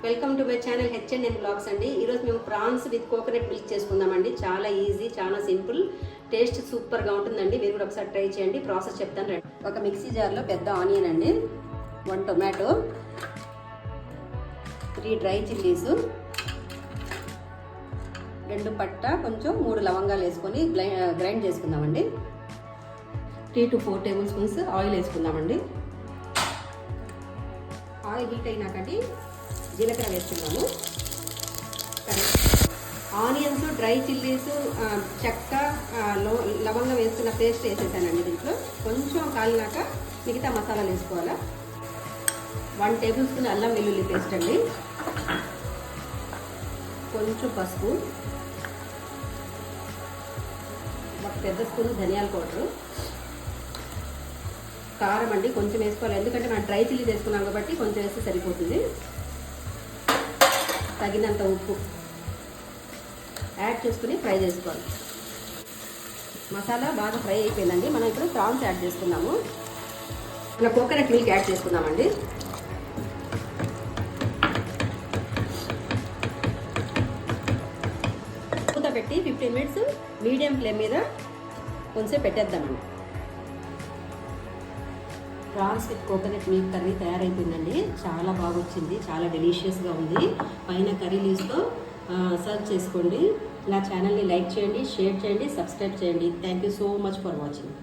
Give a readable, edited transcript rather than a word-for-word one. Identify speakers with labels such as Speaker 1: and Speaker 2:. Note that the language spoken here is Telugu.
Speaker 1: Welcome to my channel HNN blogs అండి. ఈరోజు మేము ప్రాన్స్ విత్ కోకోనట్ మిల్క్ చేసుకుందామండి. చాలా ఈజీ, చాలా సింపుల్, టేస్ట్ సూపర్గా ఉంటుందండి. మీరు కూడా ఒకసారి ట్రై చేయండి. ప్రాసెస్ చెప్తాను రండి. ఒక మిక్సీ జార్లో పెద్ద ఆనియన్ అండి, 1 టొమాటో, 3 డ్రై చిల్లీస్, 2 పట్ట, కొంచెం 3 లవంగాలు వేసుకొని గ్రైండ్ చేసుకుందామండి. 3 to 4 టేబుల్ స్పూన్స్ ఆయిల్ వేసుకుందామండి. ఆయిల్ హీట్ అయినాకండి జీలకర్ర వేసుకున్నాము. ఆనియన్స్, డ్రై చిల్లీస్, చెక్క, లవంగం వేసుకున్న పేస్ట్ వేసేసానండి. దీంట్లో కొంచెం కాలినాక మిగతా మసాలాలు వేసుకోవాలా. 1 టేబుల్ స్పూన్ అల్లం వెల్లుల్లి పేస్ట్ అండి, కొంచెం పసుపు, 1 పెద్ద స్పూన్ ధనియాల పౌడరు, కారం అండి కొంచెం వేసుకోవాలి, ఎందుకంటే మనం డ్రై చిల్లీ వేసుకున్నాం కాబట్టి కొంచెం వేస్తే సరిపోతుంది. తగినంత ఉప్పు యాడ్ చేసుకుని ఫ్రై చేసుకోవాలి. మసాలా బాగా ఫ్రై అయిపోయిందండి. మనం ఇప్పుడు ప్రాన్స్ యాడ్ చేసుకున్నాము. ఇలా కోకోనట్ మిల్క్ యాడ్ చేసుకున్నామండి. మూత పెట్టి 15 మినిట్స్ మీడియం ఫ్లేమ్ మీద కొంచెం పెట్టేద్దామండి. Prawns with coconut milk curry తయారైపోయిందండి. చాలా బాగా వచ్చింది, చాలా డెలిషియస్గా ఉంది. పైన కర్రీ లీవ్స్తో సర్వ్ చేసుకోండి. నా ఛానల్ని లైక్ చేయండి, షేర్ చేయండి, సబ్స్క్రైబ్ చేయండి. Thank you so much for watching.